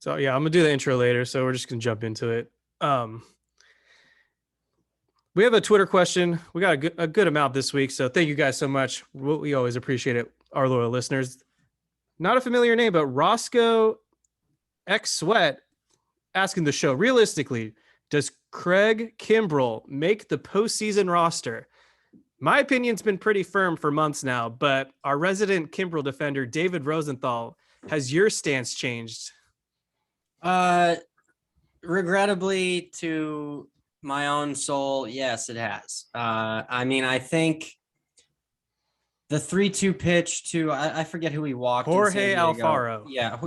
So yeah, I'm gonna do the intro later. So we're just gonna jump into it. We have a Twitter question. We got a good amount this week. So thank you guys so much. We always appreciate it. Our loyal listeners. Not a familiar name, but Roscoe X Sweat asking the show, realistically, does Craig Kimbrel make the postseason roster? My opinion's been pretty firm for months now, but our resident Kimbrel defender, David Rosenthal, has your stance changed? Regrettably, to my own soul, yes, it has. I mean, I think the 3-2 pitch to I forget who he walked. Jorge Alfaro. Yeah,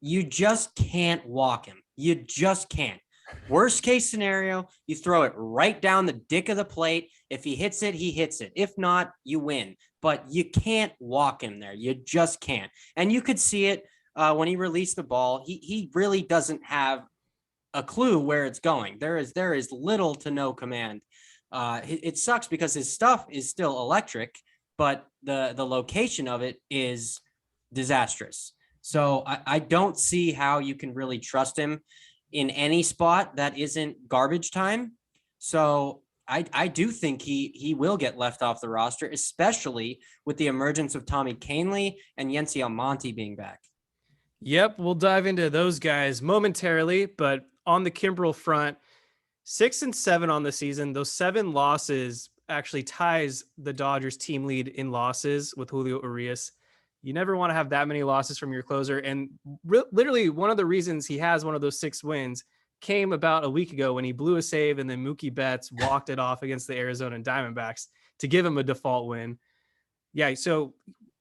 you just can't walk him. You just can't. Worst case scenario, you throw it right down the dick of the plate. If he hits it, he hits it. If not, you win. But you can't walk him there. You just can't. And you could see it when he released the ball. He really doesn't have a clue where it's going. There is little to no command. It sucks because his stuff is still electric, but the location of it is disastrous. So I don't see how you can really trust him in any spot that isn't garbage time. So I do think he will get left off the roster, especially with the emergence of Tommy Kahnle and Yency Almonte being back. Yep, we'll dive into those guys momentarily, but on the Kimbrel front, 6-7 on the season. Those 7 losses actually ties the Dodgers team lead in losses with Julio Urías. You never want to have that many losses from your closer. And literally one of the reasons he has one of those 6 wins came about a week ago when he blew a save and then Mookie Betts walked it off against the Arizona Diamondbacks to give him a default win. Yeah, so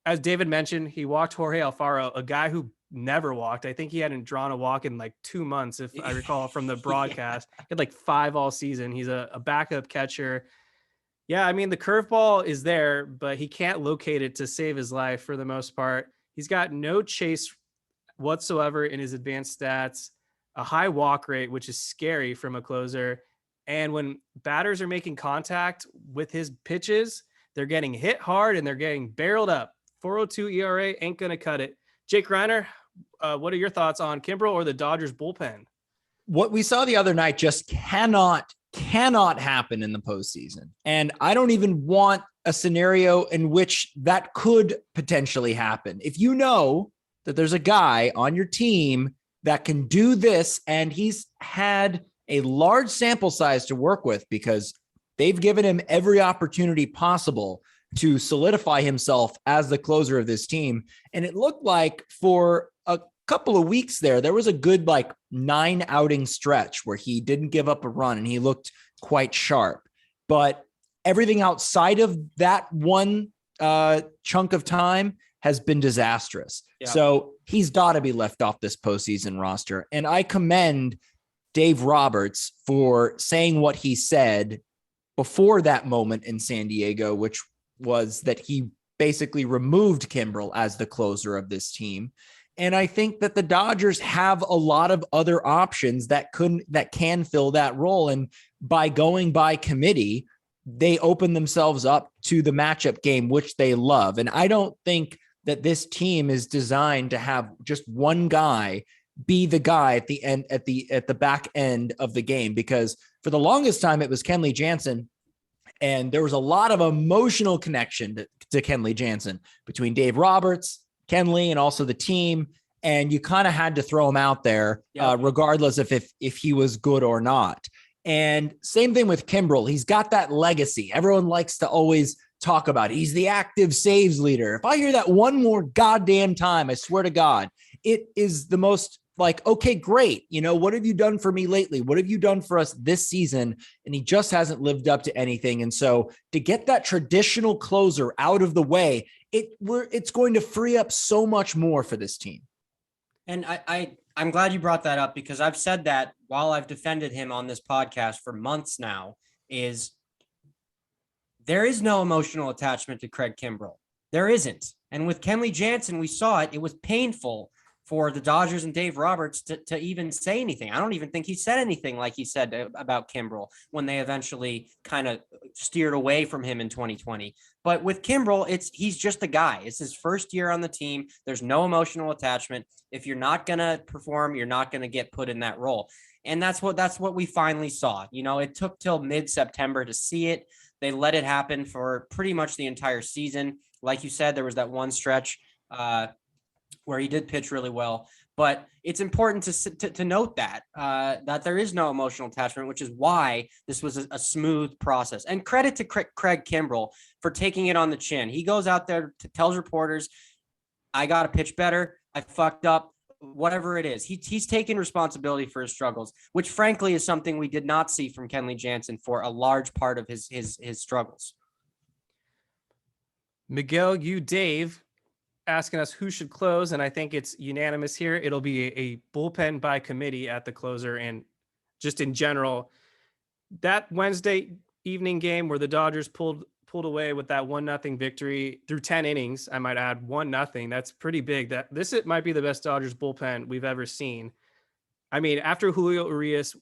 as David mentioned, he walked Jorge Alfaro, a guy who never walked. I think he hadn't drawn a walk in like 2 months, if I recall from the broadcast. He had like 5 all season. He's a backup catcher. Yeah, I mean, the curveball is there, but he can't locate it to save his life for the most part. He's got no chase whatsoever in his advanced stats, a high walk rate, which is scary from a closer. And when batters are making contact with his pitches, they're getting hit hard and they're getting barreled up. 4.02 ERA ain't going to cut it. Jake Reiner, what are your thoughts on Kimbrel or the Dodgers bullpen? What we saw the other night just cannot happen in the postseason. And I don't even want a scenario in which that could potentially happen. If you know that there's a guy on your team that can do this, and he's had a large sample size to work with because they've given him every opportunity possible to solidify himself as the closer of this team. And it looked like for a couple of weeks there was a good 9 outing stretch where he didn't give up a run and he looked quite sharp. But everything outside of that one chunk of time has been disastrous. Yeah. So he's got to be left off this postseason roster. And I commend Dave Roberts for saying what he said before that moment in San Diego, which was that he basically removed Kimbrel as the closer of this team. And I think that the Dodgers have a lot of other options that can fill that role. And by going by committee, they open themselves up to the matchup game, which they love. And I don't think that this team is designed to have just one guy be the guy at the end, at the back end of the game, because for the longest time it was Kenley Jansen. And there was a lot of emotional connection to Kenley Jansen between Dave Roberts, Kenley, and also the team. And you kind of had to throw him out there, regardless of if he was good or not. And same thing with Kimbrel. He's got that legacy. Everyone likes to always talk about it. He's the active saves leader. If I hear that one more goddamn time, I swear to God, it is the most okay, great. What have you done for me lately? What have you done for us this season? And he just hasn't lived up to anything. And so to get that traditional closer out of the way, it's going to free up so much more for this team. And I'm glad you brought that up, because I've said that while I've defended him on this podcast for months now, is there is no emotional attachment to Craig Kimbrel. There isn't. And with Kenley Jansen, we saw it. It was painful for the Dodgers and Dave Roberts to even say anything. I don't even think he said anything like he said about Kimbrel when they eventually kind of steered away from him in 2020. But with Kimbrel, he's just a guy. It's his first year on the team. There's no emotional attachment. If you're not going to perform, you're not going to get put in that role. And that's what we finally saw. You know, it took till mid-September to see it. They let it happen for pretty much the entire season. Like you said, there was that one stretch where he did pitch really well. But it's important to note that there is no emotional attachment, which is why this was a smooth process. And credit to Craig Kimbrel for taking it on the chin. He goes out there tells reporters, I got to pitch better. I fucked up. Whatever it is, he's taking responsibility for his struggles, which frankly is something we did not see from Kenley Jansen for a large part of his struggles. Miguel, Dave, asking us who should close, and I think it's unanimous here. It'll be a bullpen by committee at the closer, and just in general, that Wednesday evening game where the Dodgers pulled away with that 1-0 victory through 10 innings, I might add 1-0. That's pretty big. It might be the best Dodgers bullpen we've ever seen. I mean, after Julio Urías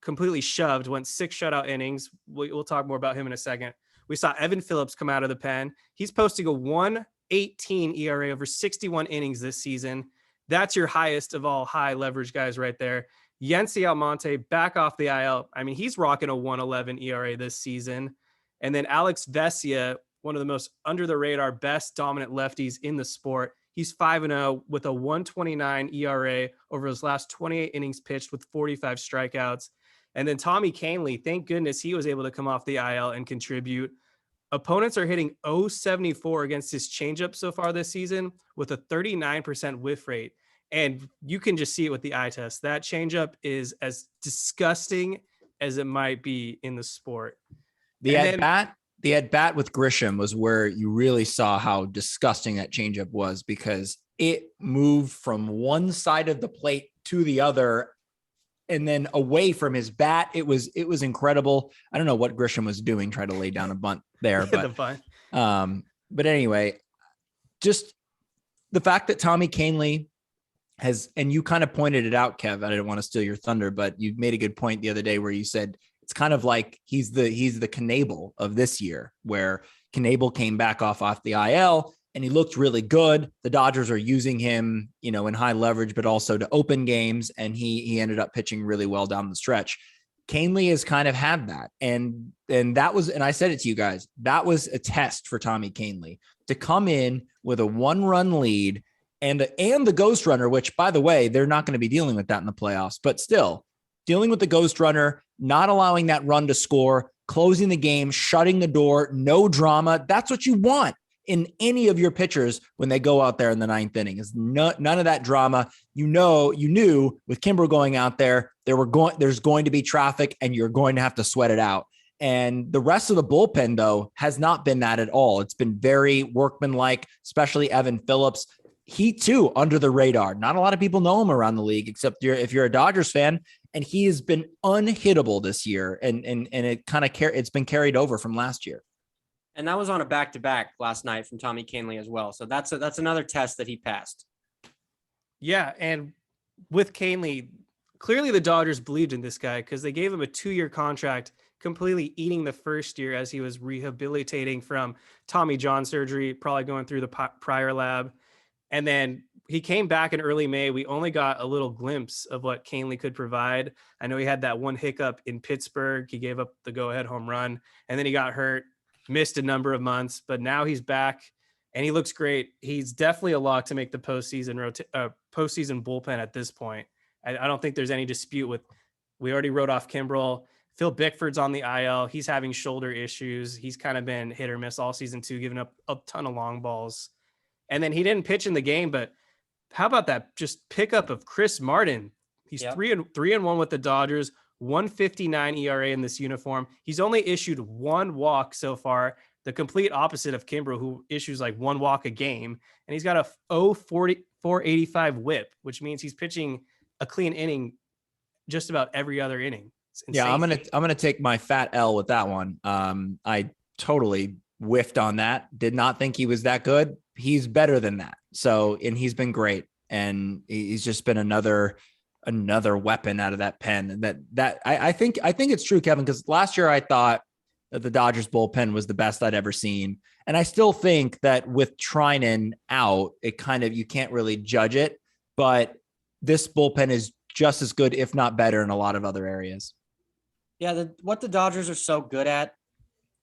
completely shoved, went 6 shutout innings. We'll talk more about him in a second. We saw Evan Phillips come out of the pen. He's posting a 1.18 ERA over 61 innings this season. That's your highest of all high leverage guys right there. Yency Almonte back off the IL. I mean, he's rocking a 1.11 ERA this season. And then Alex Vesia, one of the most under the radar, best dominant lefties in the sport. He's 5-0 with a 1.29 ERA over his last 28 innings pitched with 45 strikeouts. And then Tommy Kahnle, thank goodness he was able to come off the IL and contribute. Opponents are hitting 0.74 against his changeup so far this season with a 39% whiff rate. And you can just see it with the eye test. That changeup is as disgusting as it might be in the sport. The at bat with Grisham was where you really saw how disgusting that changeup was, because it moved from one side of the plate to the other and then away from his bat. It was incredible. I don't know what Grisham was doing, trying to lay down a bunt there, but anyway, just the fact that Tommy Kahnle has, and you kind of pointed it out, Kev, I didn't want to steal your thunder, but you made a good point the other day where you said, it's kind of like he's the Knebel of this year, where Knebel came back off the IL and he looked really good. The Dodgers are using him, in high leverage, but also to open games. And he ended up pitching really well down the stretch. Kahnle has kind of had that. And that was, and I said it to you guys, that was a test for Tommy Kahnle to come in with a 1-run lead and the ghost runner, which, by the way, they're not going to be dealing with that in the playoffs, but still dealing with the ghost runner, not allowing that run to score, closing the game, shutting the door, no drama. That's what you want in any of your pitchers when they go out there in the 9th inning, is none of that drama. You knew with Kimbrel going out there, there's going to be traffic and you're going to have to sweat it out. And the rest of the bullpen, though, has not been that at all. It's been very workmanlike, especially Evan Phillips. He too, under the radar. Not a lot of people know him around the league, except if you're a Dodgers fan. And he has been unhittable this year, and it's been carried over from last year. And that was on a back-to-back last night from Tommy Kahnle as well. So that's another test that he passed. Yeah, and with Kahnle, clearly the Dodgers believed in this guy because they gave him a 2-year contract, completely eating the first year as he was rehabilitating from Tommy John surgery, probably going through the prior lab. And then he came back in early May. We only got a little glimpse of what Kahnle could provide. I know he had that one hiccup in Pittsburgh. He gave up the go-ahead home run, and then he got hurt, missed a number of months, but now he's back and he looks great. He's definitely a lock to make the postseason bullpen at this point. I don't think there's any dispute with, we already wrote off Kimbrel. Phil Bickford's on the IL. He's having shoulder issues. He's kind of been hit or miss all season too, giving up a ton of long balls. And then he didn't pitch in the game, but how about that just pickup of Chris Martin? He's 3-1 with the Dodgers, 1.59 ERA in this uniform. He's only issued 1 walk so far, the complete opposite of Kimbrel, who issues like 1 walk a game. And he's got a 0.485 whip, which means he's pitching a clean inning just about every other inning. Yeah, I'm gonna take my fat L with that one. I totally whiffed on that. Did not think he was that good. He's better than that. So, and he's been great. and he's just been another weapon out of that pen. And I think it's true, Kevin, because last year I thought that the Dodgers bullpen was the best I'd ever seen. And I still think that with Trinan out, you can't really judge it, but this bullpen is just as good, if not better, in a lot of other areas. Yeah. What the Dodgers are so good at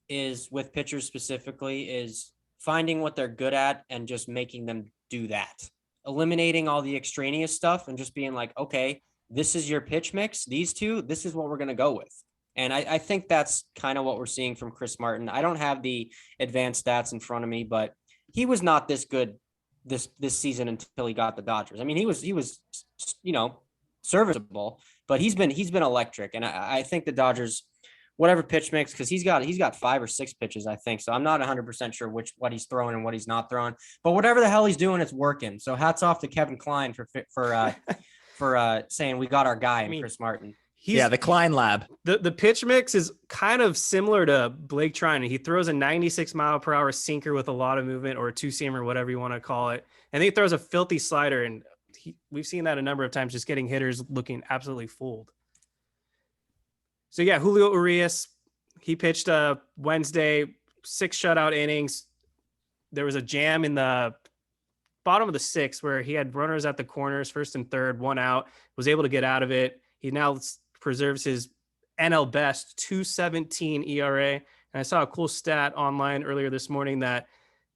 is, with pitchers specifically, is finding what they're good at and just making them do that, eliminating all the extraneous stuff and just being like, okay, this is your pitch mix. These two, this is what we're going to go with. And I think that's kind of what we're seeing from Chris Martin. I don't have the advanced stats in front of me, but he was not this good this season until he got the Dodgers. I mean, he was, serviceable, but he's been electric. And I think the Dodgers, whatever pitch mix, because he's got 5 or 6 pitches, I think. So I'm not 100% sure what he's throwing and what he's not throwing, but whatever the hell he's doing, it's working. So hats off to Kevin Klein for saying we got our guy in Chris Martin. The Klein lab. The pitch mix is kind of similar to Blake Trinan. He throws a 96 mile per hour sinker with a lot of movement, or a two-seamer, whatever you want to call it. And then he throws a filthy slider, and we've seen that a number of times, just getting hitters looking absolutely fooled. So yeah, Julio Urías, he pitched Wednesday, 6 shutout innings. There was a jam in the bottom of the 6th where he had runners at the corners, first and third, 1 out, was able to get out of it. He now preserves his NL best 2.17 ERA. And I saw a cool stat online earlier this morning that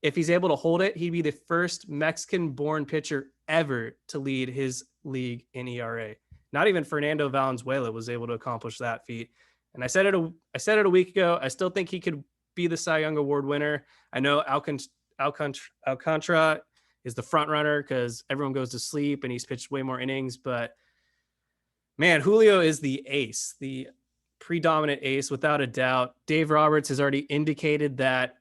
if he's able to hold it, he'd be the first Mexican-born pitcher ever to lead his league in ERA. Not even Fernando Valenzuela was able to accomplish that feat. And I said it a week ago. I still think he could be the Cy Young Award winner. I know Alcantara is the front runner because everyone goes to sleep and he's pitched way more innings, but man, Julio is the ace, the predominant ace, without a doubt. Dave Roberts has already indicated that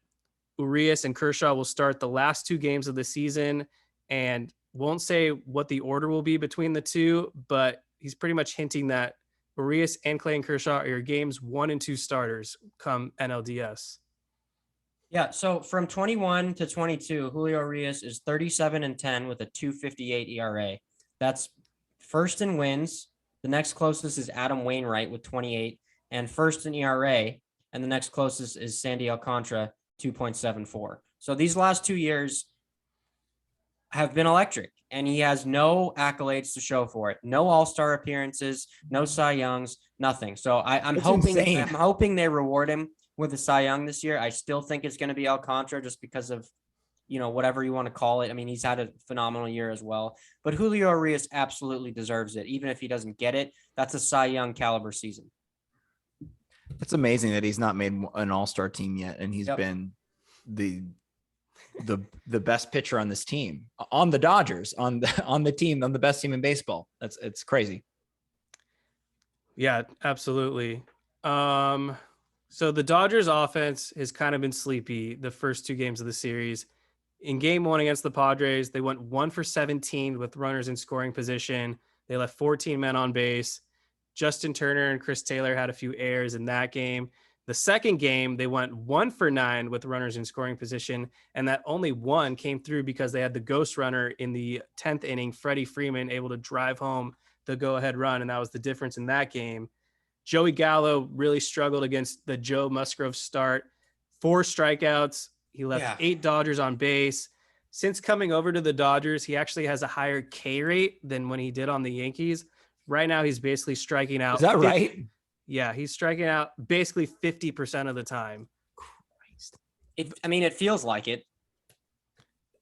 Urías and Kershaw will start the last 2 games of the season, and won't say what the order will be between the two, but he's pretty much hinting that Urías and Clayton Kershaw are your games 1 and 2 starters come NLDS. Yeah, so from 21 to 22, Julio Urías is 37-10 with a 2.58 ERA. That's first in wins. The next closest is Adam Wainwright with 28, and first in ERA. And the next closest is Sandy Alcantara, 2.74. So these last 2 years have been electric, and he has no accolades to show for it. No All-Star appearances, no Cy Youngs, nothing. So I'm hoping they reward him with a Cy Young this year. I still think it's going to be Alcantara just because of, whatever you want to call it. I mean, he's had a phenomenal year as well, but Julio Urías absolutely deserves it. Even if he doesn't get it, that's a Cy Young caliber season. It's amazing that he's not made an all-star team yet. And he's been the best pitcher on this team, on the Dodgers, on the team, on the best team in baseball. It's crazy. Yeah, absolutely. So the Dodgers offense has kind of been sleepy the first 2 games of the series. In game 1 against the Padres, they went 1 for 17 with runners in scoring position. They left 14 men on base. Justin Turner and Chris Taylor had a few errors in that game. The second game, they went 1 for 9 with runners in scoring position, and that only one came through because they had the ghost runner in the 10th inning, Freddie Freeman, able to drive home the go-ahead run, and that was the difference in that game. Joey Gallo really struggled against the Joe Musgrove start. 4 strikeouts. He left 8 Dodgers on base. Since coming over to the Dodgers, he actually has a higher K rate than when he did on the Yankees. Right now, he's basically striking out. Is that right? Yeah, he's striking out basically 50% of the time. Christ. It feels like it.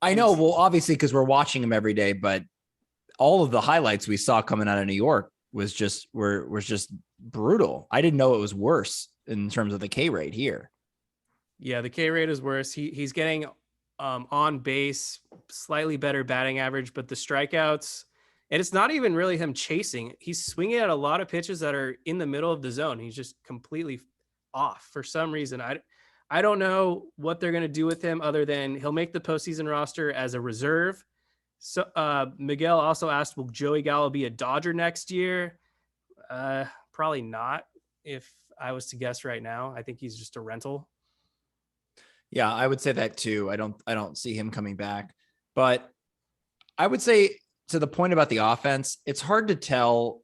I know. Well, obviously, because we're watching him every day, but all of the highlights we saw coming out of New York was just brutal. I didn't know it was worse in terms of the K rate here. Yeah, the K rate is worse. He's getting on base, slightly better batting average, but the strikeouts, and it's not even really him chasing. He's swinging at a lot of pitches that are in the middle of the zone. He's just completely off for some reason. I don't know what they're going to do with him other than he'll make the postseason roster as a reserve. So Miguel also asked, will Joey Gallo be a Dodger next year? Probably not. If I was to guess right now, I think he's just a rental. Yeah, I would say that too. I don't see him coming back, but I would say to the point about the offense, it's hard to tell.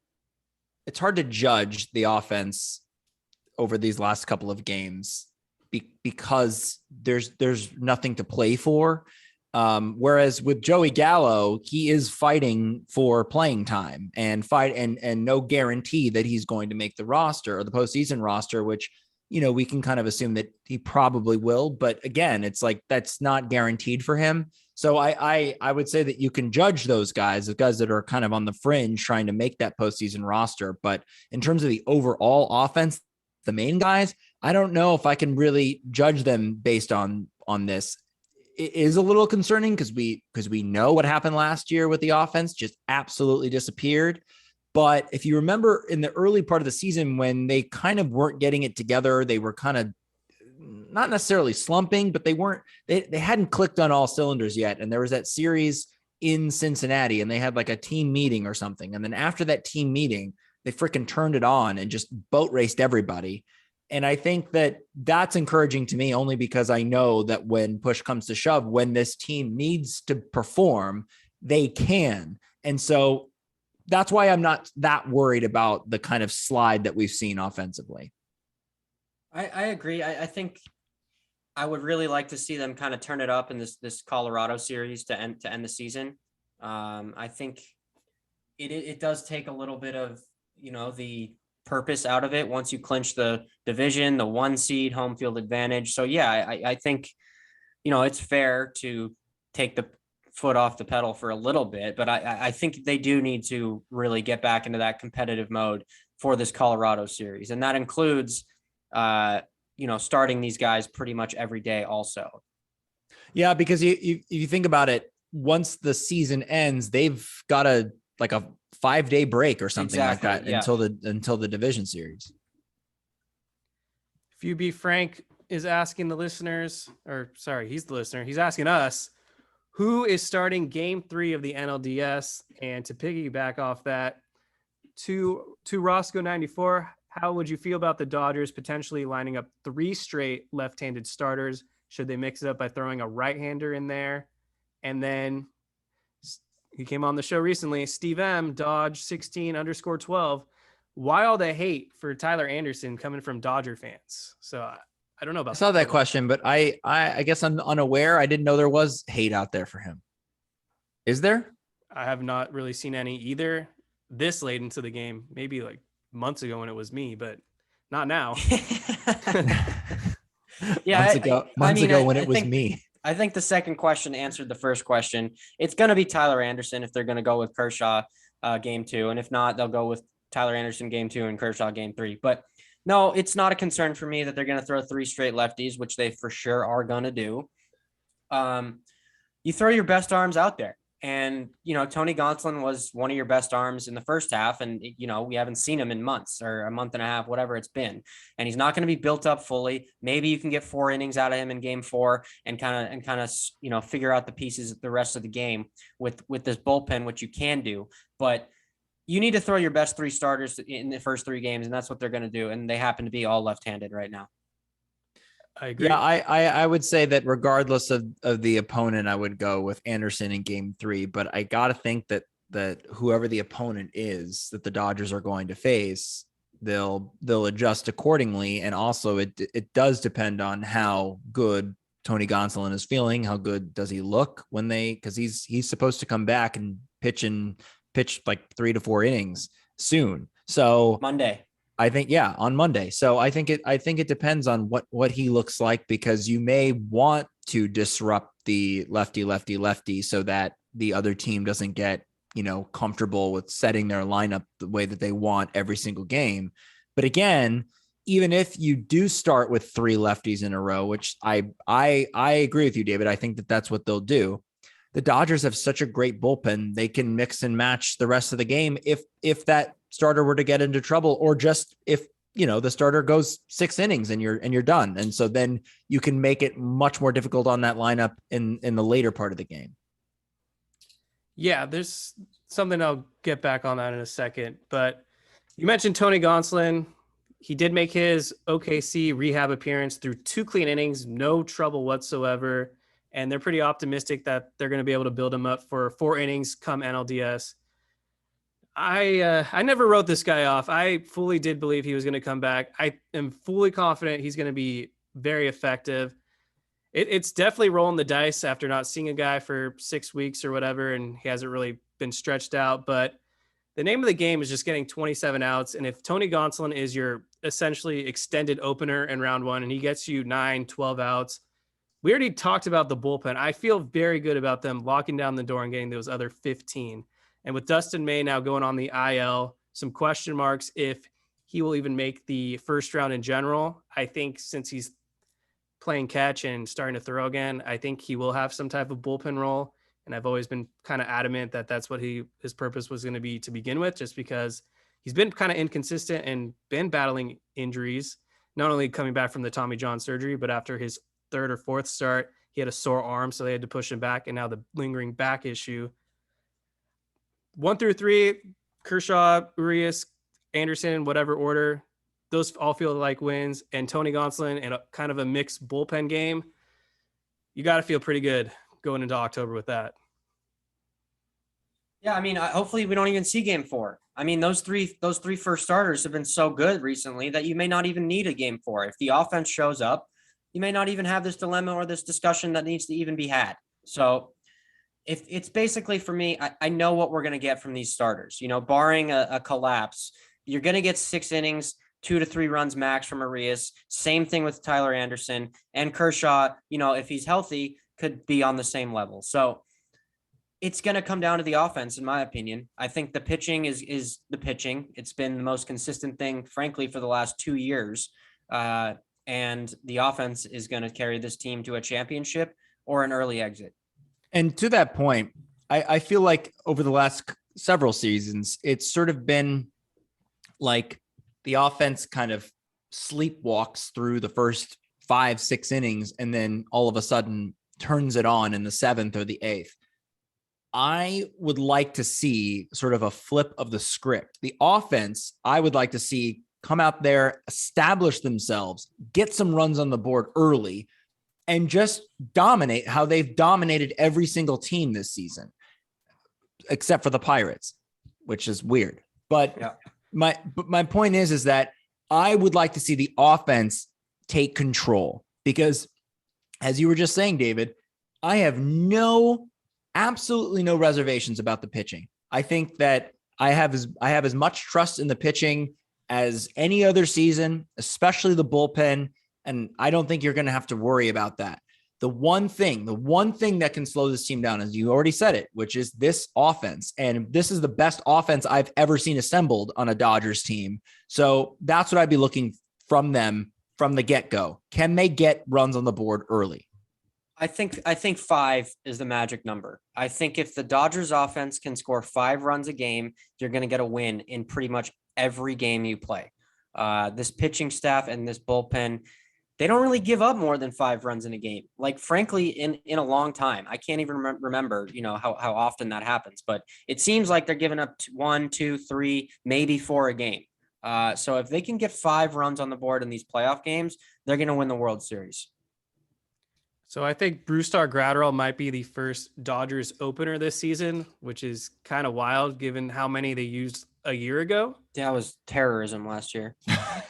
It's hard to judge the offense over these last couple of games because there's nothing to play for. Whereas with Joey Gallo, he is fighting for playing time and no guarantee that he's going to make the roster or the postseason roster, which, we can kind of assume that he probably will. But again, it's like, that's not guaranteed for him. So I would say that you can judge those guys, the guys that are kind of on the fringe trying to make that postseason roster. But in terms of the overall offense, the main guys, I don't know if I can really judge them based on this. It is a little concerning because we know what happened last year with the offense, just absolutely disappeared. But if you remember in the early part of the season when they kind of weren't getting it together, they were kind of not necessarily slumping, but they hadn't clicked on all cylinders yet. And there was that series in Cincinnati and they had like a team meeting or something. And then after that team meeting, they freaking turned it on and just boat raced everybody. And I think that that's encouraging to me only because I know that when push comes to shove, when this team needs to perform, they can. And so that's why I'm not that worried about the kind of slide that we've seen offensively. I agree. I think I would really like to see them kind of turn it up in this Colorado series to end the season. I think it does take a little bit of, the purpose out of it once you clinch the division, the 1 seed, home field advantage. So yeah, I think, it's fair to take the foot off the pedal for a little bit, but I think they do need to really get back into that competitive mode for this Colorado series. And that includes, starting these guys pretty much every day also. Yeah, because you think about it, once the season ends, they've got a 5-day break or something like that until the division series. If you be Frank is asking the listeners, he's the listener. He's asking us, who is starting game 3 of the NLDS? And to piggyback off that, to Roscoe 94, how would you feel about the Dodgers potentially lining up 3 straight left-handed starters? Should they mix it up by throwing a right-hander in there? And then he came on the show recently, Steve M, Dodge 16_12. Why all the hate for Tyler Anderson coming from Dodger fans? So I don't know about I saw that question, but I guess I'm unaware. I didn't know there was hate out there for him. Is there? I have not really seen any either this late into the game, maybe like months ago when it was me, but not now. Yeah. Months ago when it was me. I think the second question answered the first question. It's going to be Tyler Anderson if they're going to go with Kershaw game 2. And if not, they'll go with Tyler Anderson game 2 and Kershaw game 3. But no, it's not a concern for me that they're going to throw 3 straight lefties, which they for sure are going to do. You throw your best arms out there. And, Tony Gonsolin was one of your best arms in the first half. And, we haven't seen him in months or a month and a half, whatever it's been. And he's not going to be built up fully. Maybe you can get 4 innings out of him in game 4 and kind of, figure out the pieces the rest of the game with this bullpen, which you can do. But you need to throw your best 3 starters in the first 3 games. And that's what they're going to do. And they happen to be all left-handed right now. I agree. Yeah, I would say that regardless of the opponent, I would go with Anderson in game 3. But I got to think that whoever the opponent is that the Dodgers are going to face, they'll adjust accordingly. And also it does depend on how good Tony Gonsolin is feeling. How good does he look because he's supposed to come back and pitch like 3 to 4 innings soon. So Monday. I think, on Monday. So I think it depends on what he looks like, because you may want to disrupt the lefty so that the other team doesn't get, comfortable with setting their lineup the way that they want every single game. But again, even if you do start with 3 lefties in a row, which I agree with you, David, I think that that's what they'll do. The Dodgers have such a great bullpen. They can mix and match the rest of the game if that starter were to get into trouble, or just if, the starter goes 6 innings and you're done. And so then you can make it much more difficult on that lineup in the later part of the game. Yeah, there's something I'll get back on that in a second. But you mentioned Tony Gonsolin. He did make his OKC rehab appearance through 2 clean innings, no trouble whatsoever. and they're pretty optimistic that they're going to be able to build him up for 4 innings come NLDS. I never wrote this guy off. I fully did believe he was going to come back. I am fully confident he's going to be very effective. It's definitely rolling the dice after not seeing a guy for 6 weeks or whatever, and he hasn't really been stretched out. But the name of the game is just getting 27 outs. And if Tony Gonsolin is your essentially extended opener in round 1 and he gets you 9, 12 outs, we already talked about the bullpen. I feel very good about them locking down the door and getting those other 15. And with Dustin May now going on the IL, some question marks if he will even make the first round in general. I think since he's playing catch and starting to throw again, I think he will have some type of bullpen role. And I've always been kind of adamant that that's what his purpose was going to be to begin with, just because he's been kind of inconsistent and been battling injuries, not only coming back from the Tommy John surgery, but after his 3rd or 4th start, he had a sore arm, so they had to push him back, and now the lingering back issue. 1 through 3, Kershaw, Urías, Anderson, whatever order, those all feel like wins. And Tony Gonsolin and kind of a mixed bullpen game, you got to feel pretty good going into October with that. Yeah, I mean, hopefully we don't even see game 4. I mean, those three first starters have been so good recently that you may not even need a game 4. If the offense shows up, you may not even have this dilemma or this discussion that needs to even be had. So if it's basically, for me, I know what we're going to get from these starters. Barring a collapse, you're going to get 6 innings, 2 to 3 runs max from Urías. Same thing with Tyler Anderson, and Kershaw, if he's healthy, could be on the same level. So it's going to come down to the offense, in my opinion. I think the pitching is the pitching. It's been the most consistent thing, frankly, for the last 2 years. And the offense is going to carry this team to a championship or an early exit. And to that point, I feel like over the last several seasons, it's sort of been like the offense kind of sleepwalks through the first 5-6 innings and then all of a sudden turns it on in the 7th or the 8th. I would like to see sort of a flip of the script. The offense, I would like to see come out there, establish themselves, get some runs on the board early, and just dominate how they've dominated every single team this season, except for the Pirates, which is weird. But yeah. My point is that I would like to see the offense take control, because as you were just saying, David, I have absolutely no reservations about the pitching. I think that I have as much trust in the pitching as any other season, especially the bullpen. And I don't think you're going to have to worry about that. The one thing that can slow this team down, as you already said it, which is this offense. And this is the best offense I've ever seen assembled on a Dodgers team. So that's what I'd be looking from them from the get-go. Can they get runs on the board early? I think 5 is the magic number. I think if the Dodgers offense can score 5 runs a game, you're going to get a win in pretty much every game you play. This pitching staff and this bullpen, they don't really give up more than 5 runs in a game. Like, frankly, in a long time, I can't even remember, how often that happens, but it seems like they're giving up 1, 2, 3, maybe 4 a game. So if they can get 5 runs on the board in these playoff games, they're going to win the World Series. So I think Brusdar Graterol might be the first Dodgers opener this season, which is kind of wild given how many they used a year ago. That was terrorism last year.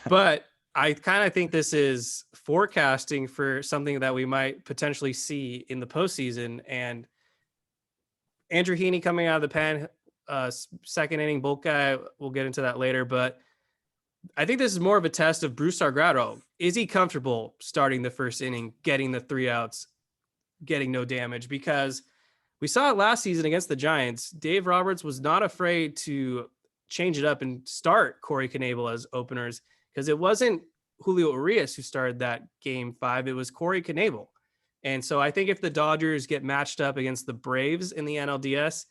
But I kind of think this is forecasting for something that we might potentially see in the postseason. And Andrew Heaney coming out of the pen, second inning bulk guy, we'll get into that later. But I think this is more of a test of Brusdar Graterol. Is he comfortable starting the first inning, getting the 3 outs, getting no damage? Because we saw it last season against the Giants. Dave Roberts was not afraid to change it up and start Corey Knebel as openers, because it wasn't Julio Urías who started that game 5. It was Corey Knebel. And so I think if the Dodgers get matched up against the Braves in the NLDS,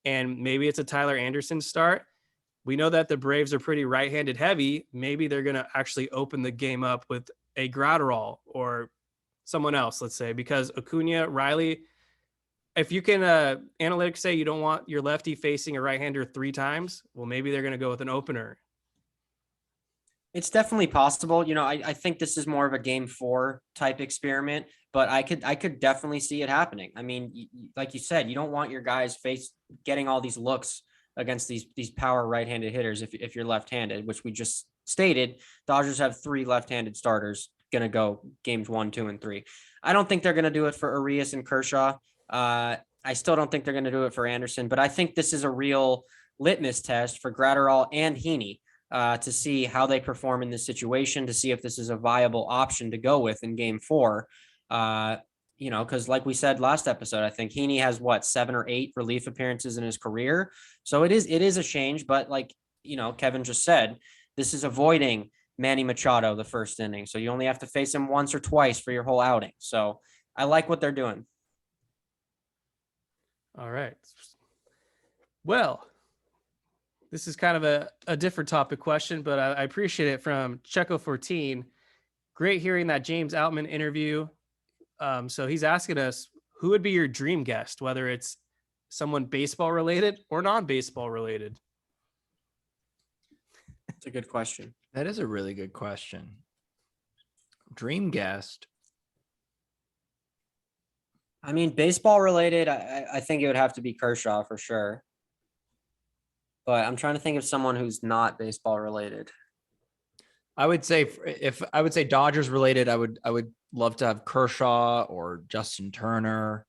and maybe it's a Tyler Anderson start, we know that the Braves are pretty right-handed heavy. Maybe they're going to actually open the game up with a Graterol or someone else, let's say, because Acuna, Riley, if you can analytics say you don't want your lefty facing a right-hander 3 times, well, maybe they're going to go with an opener. It's definitely possible. I think this is more of a game 4 type experiment. but I could definitely see it happening. I mean, like you said, you don't want your guys getting all these looks against these power right-handed hitters if you're left-handed, which we just stated. Dodgers have 3 left-handed starters going to go games 1, 2, and 3. I don't think they're going to do it for Urías and Kershaw. I still don't think they're going to do it for Anderson, but I think this is a real litmus test for Gratterall and Heaney to see how they perform in this situation, to see if this is a viable option to go with in game 4. Because like we said last episode, I think Heaney has 7 or 8 relief appearances in his career. So it is a change, but like, Kevin just said, this is avoiding Manny Machado the first inning. So you only have to face him once or twice for your whole outing. So I like what they're doing. All right. Well, this is kind of a different topic question, but I appreciate it from Checo14. Great hearing that James Outman interview. So he's asking us, who would be your dream guest, whether it's someone baseball related or non-baseball related? It's a good question. That is a really good question. Dream guest. I mean, baseball related, I think it would have to be Kershaw for sure. But I'm trying to think of someone who's not baseball related. I would say Dodgers related, I would love to have Kershaw or Justin Turner.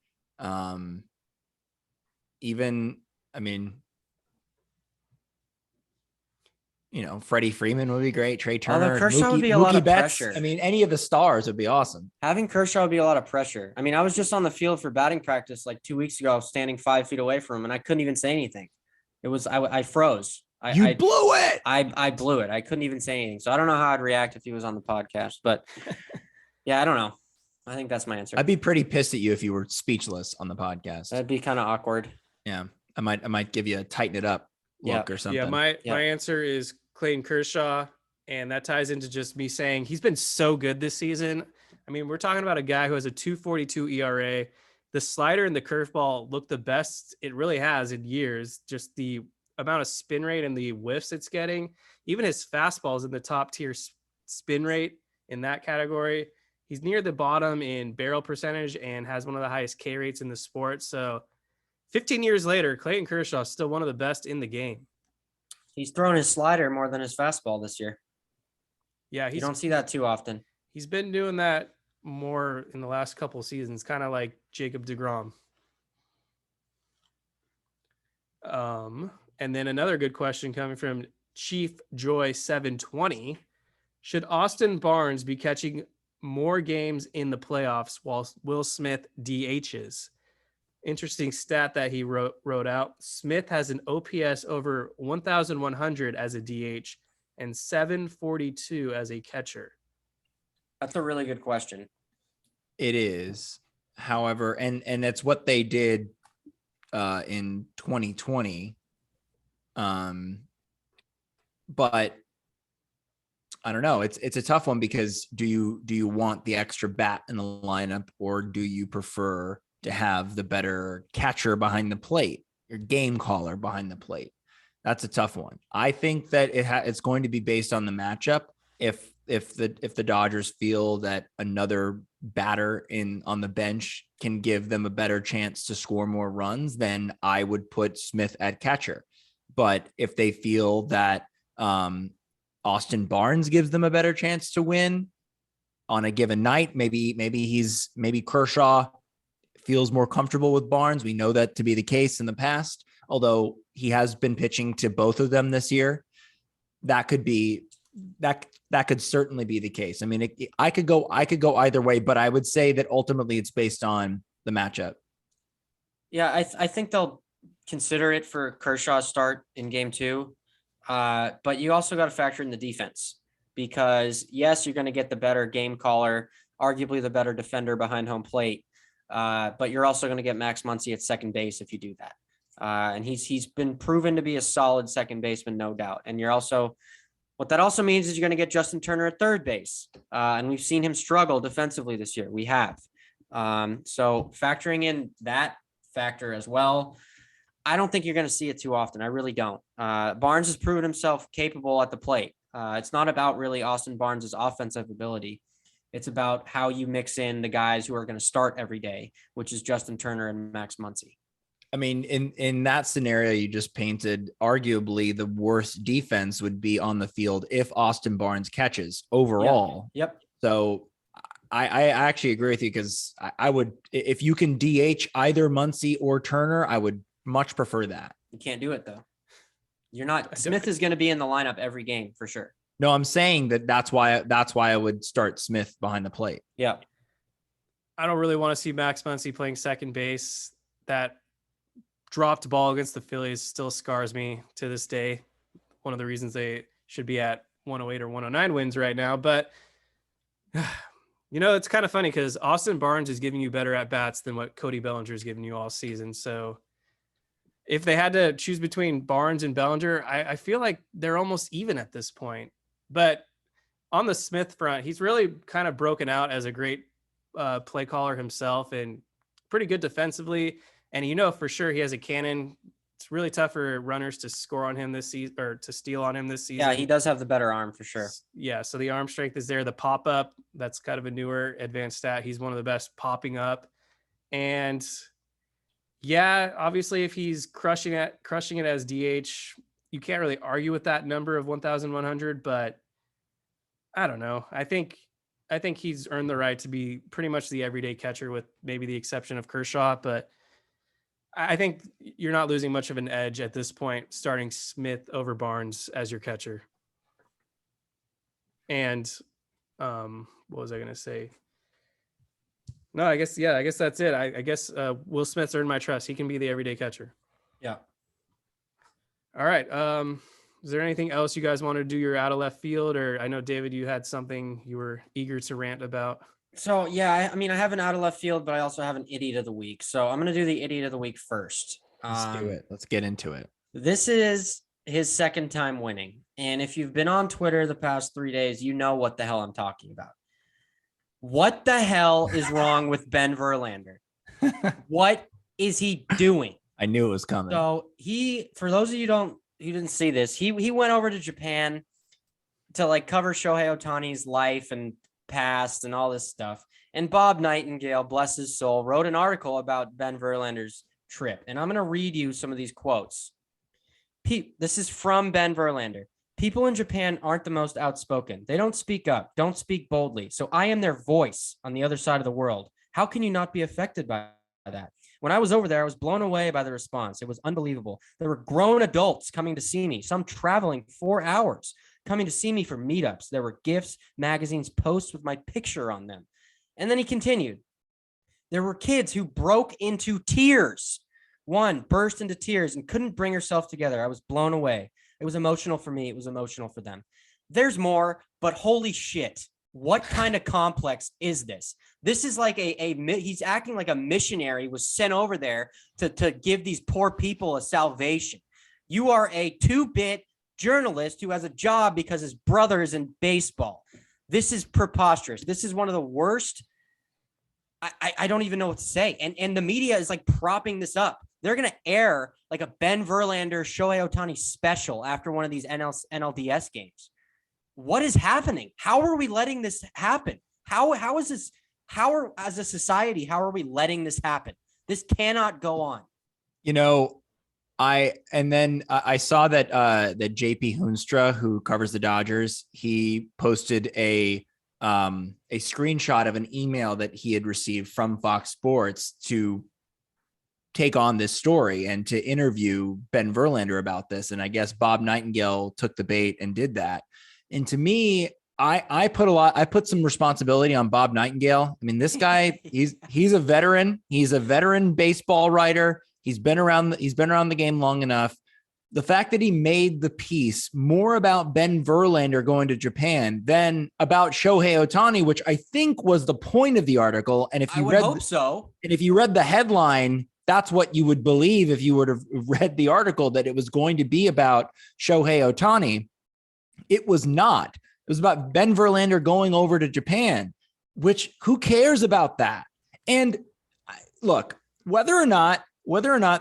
Freddie Freeman would be great. Trey Turner, Kershaw would be a lot of Betts. pressure. I mean, any of the stars would be awesome. Having Kershaw would be a lot of pressure. I mean, I was just on the field for batting practice like 2 weeks ago. I was standing 5 feet away from him, and I couldn't even say anything. I froze. I blew it. I blew it. I couldn't even say anything. So I don't know how I'd react if he was on the podcast. But yeah, I don't know. I think that's my answer. I'd be pretty pissed at you if you were speechless on the podcast. That'd be kind of awkward. Yeah, I might give you a tighten it up look or something. Yeah, my answer is Clayton Kershaw, and that ties into just me saying he's been so good this season. I mean, we're talking about a guy who has a 2.42 ERA. The slider and the curveball look the best it really has in years. Just the amount of spin rate and the whiffs it's getting. Even his fastball is in the top tier spin rate in that category. He's near the bottom in barrel percentage and has one of the highest K rates in the sport. So 15 years later, Clayton Kershaw is still one of the best in the game. He's thrown his slider more than his fastball this year. Yeah, you don't see that too often. He's been doing that more in the last couple of seasons, kind of like Jacob deGrom. And then another good question coming from Chief Joy 720. Should Austin Barnes be catching more games in the playoffs while Will Smith DHs? Interesting stat that he wrote out. Smith has an OPS over 1,100 as a DH and 742 as a catcher. That's a really good question. It is. However, and that's what they did in 2020. But I don't know. It's a tough one because do you want the extra bat in the lineup, or do you prefer to have the better catcher behind the plate, your game caller behind the plate? That's a tough one. I think that it's going to be based on the matchup. If the Dodgers feel that another batter on the bench can give them a better chance to score more runs, then I would put Smith at catcher. But if they feel that Austin Barnes gives them a better chance to win on a given night, maybe Kershaw feels more comfortable with Barnes. We know that to be the case in the past, although he has been pitching to both of them this year. That could certainly be the case. I mean, I could go either way, but I would say that ultimately it's based on the matchup. Yeah, I think they'll consider it for Kershaw's start in game 2. But you also got to factor in the defense, because yes, you're going to get the better game caller, arguably the better defender behind home plate. But you're also going to get Max Muncy at second base if you do that. And he's been proven to be a solid second baseman, no doubt. And what that also means is you're going to get Justin Turner at third base. And we've seen him struggle defensively this year. We have. So factoring in that factor as well, I don't think you're going to see it too often. I really don't. Barnes has proven himself capable at the plate. It's not about really Austin Barnes' offensive ability. It's about how you mix in the guys who are going to start every day, which is Justin Turner and Max Muncy. I mean, in that scenario you just painted, arguably the worst defense would be on the field if Austin Barnes catches overall. Yep. So I actually agree with you, because I would, if you can DH either Muncy or Turner, I would much prefer that. You can't do it though. You're not. Smith is going to be in the lineup every game for sure. No, I'm saying that's why I would start Smith behind the plate. Yeah. I don't really want to see Max Muncy playing second base. That dropped ball against the Phillies still scars me to this day. One of the reasons they should be at 108 or 109 wins right now. But, it's kind of funny because Austin Barnes is giving you better at bats than what Cody Bellinger is giving you all season. So if they had to choose between Barnes and Bellinger, I feel like they're almost even at this point. But on the Smith front, he's really kind of broken out as a great play caller himself and pretty good defensively. And for sure he has a cannon. It's really tough for runners to score on him this season or to steal on him this season. Yeah, he does have the better arm for sure. Yeah, so the arm strength is there. The pop up, that's kind of a newer advanced stat. He's one of the best popping up. And yeah, obviously if he's crushing it as DH, you can't really argue with that number of 1,100, but I don't know. I think he's earned the right to be pretty much the everyday catcher with maybe the exception of Kershaw, but I think you're not losing much of an edge at this point, starting Smith over Barnes as your catcher. And what was I going to say? No, I guess that's it. I guess Will Smith's earned my trust. He can be the everyday catcher. Yeah. All right. Is there anything else you guys want to do your out of left field? Or I know, David, you had something you were eager to rant about. So, yeah, I have an out of left field, but I also have an idiot of the week. So I'm going to do the idiot of the week first. Let's do it. Let's get into it. This is his second time winning. And if you've been on Twitter the past 3 days, you know what the hell I'm talking about. What the hell is wrong with Ben Verlander? What is he doing? I knew it was coming. So for those of you who didn't see this, he went over to Japan to cover Shohei Ohtani's life and past and all this stuff. And Bob Nightingale, bless his soul, wrote an article about Ben Verlander's trip. And I'm going to read you some of these quotes. This is from Ben Verlander. People in Japan aren't the most outspoken. They don't speak up, don't speak boldly. So I am their voice on the other side of the world. How can you not be affected by that? When I was over there, I was blown away by the response. It was unbelievable. There were grown adults coming to see me, some traveling 4 hours, coming to see me for meetups. There were gifts, magazines, posts with my picture on them. And then he continued. There were kids who broke into tears. One burst into tears and couldn't bring herself together. I was blown away. It was emotional for me. It was emotional for them. There's more, but holy shit. What kind of complex is this? This is like he's acting like a missionary was sent over there to give these poor people a salvation. You are a 2-bit journalist who has a job because his brother is in baseball. This is preposterous. This is one of the worst. I don't even know what to say. And the media is propping this up. They're going to air a Ben Verlander, Shohei Ohtani special after one of these NLDS games. What is happening? How are we letting this happen? How is this? As a society, how are we letting this happen? This cannot go on. I saw that that JP Hoonstra, who covers the Dodgers, he posted a screenshot of an email that he had received from Fox Sports to take on this story and to interview Ben Verlander about this. And I guess Bob Nightingale took the bait and did that. And to me, I put some responsibility on Bob Nightingale. I mean, this guy, he's a veteran. He's a veteran baseball writer. He's been around the game long enough. The fact that he made the piece more about Ben Verlander going to Japan than about Shohei Ohtani, which I think was the point of the article. And if you if you read the headline, that's what you would believe if you would have read the article, that it was going to be about Shohei Ohtani. It was not. It was about Ben Verlander going over to Japan, which who cares about that? And look, whether or not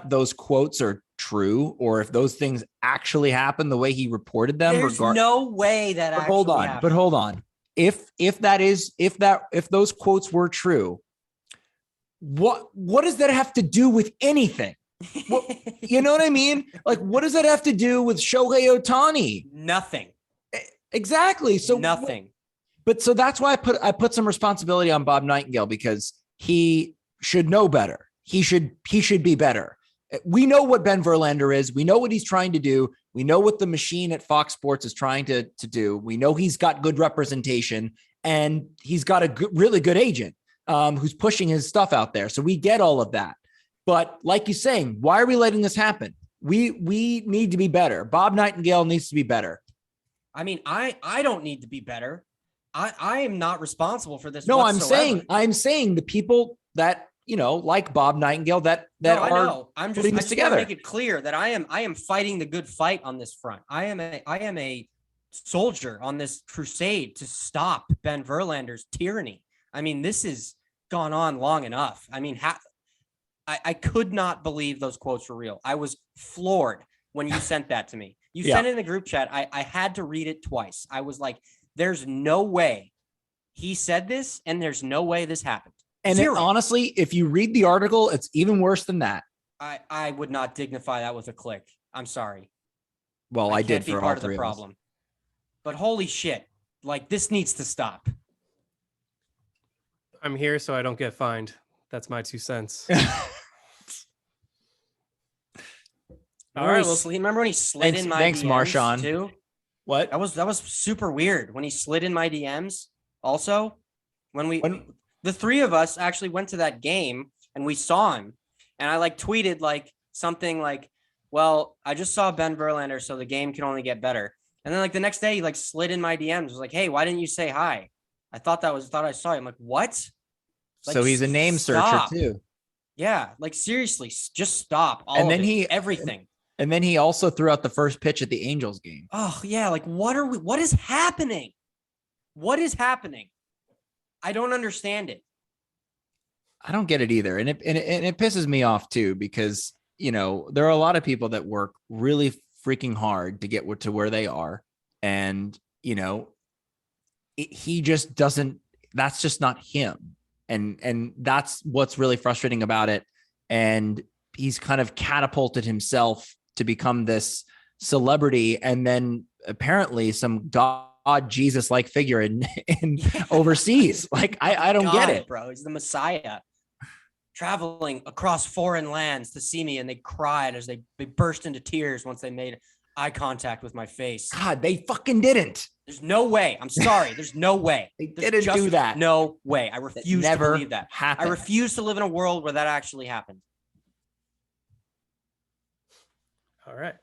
those quotes are true or if those things actually happened the way he reported them. There's no way that But hold on. if those quotes were true, what does that have to do with anything? You know what I mean? Like, what does that have to do with Shohei Ohtani? Nothing. Exactly. So nothing. So that's why I put some responsibility on Bob Nightingale, because he should know better. He should be better. We know what Ben Verlander is. We know what he's trying to do. We know what the machine at Fox Sports is trying to do. We know he's got good representation, and he's got a really good agent who's pushing his stuff out there. So we get all of that. But like you're saying, why are we letting this happen? We need to be better. Bob Nightingale needs to be better. I mean, I don't need to be better. I am not responsible for this. No, whatsoever. I'm saying the people that, like Bob Nightingale that I are know. I just want to together. make it clear that I am fighting the good fight on this front. I am a soldier on this crusade to stop Ben Verlander's tyranny. I mean, this has gone on long enough. I mean, I could not believe those quotes were real. I was floored when you sent that to me. You sent it in the group chat. I had to read it twice. I was like, there's no way he said this, and there's no way this happened. And honestly, if you read the article, it's even worse than that. I would not dignify that with a click. I'm sorry. Well, I did for part all three of the problem. But holy shit, like, this needs to stop. I'm here so I don't get fined. That's my 2 cents. All right. Well, Remember when he slid in my DMs Marshawn. too? What? That was super weird when he slid in my DMs. Also, when the three of us actually went to that game and we saw him, and I tweeted something like, "Well, I just saw Ben Verlander, so the game can only get better." And then the next day he slid in my DMs, was like, "Hey, why didn't you say hi? I thought I saw you." I'm like, "What?" So he's a name searcher too. Yeah, seriously, just stop. Everything. And then he also threw out the first pitch at the Angels game. Oh yeah, what is happening? What is happening? I don't understand it. I don't get it either. And it pisses me off too, because, there are a lot of people that work really freaking hard to get to where they are. And, he just doesn't, that's just not him. And that's what's really frustrating about it. And he's kind of catapulted himself to become this celebrity, and then apparently some God Jesus-like figure in overseas. I don't get it, bro. He's the Messiah, traveling across foreign lands to see me, and they cried as they burst into tears once they made eye contact with my face. God, they fucking didn't. There's no way. I'm sorry. There's no way. They didn't do that. No way. I refuse to believe that. Happened. I refuse to live in a world where that actually happened. All right.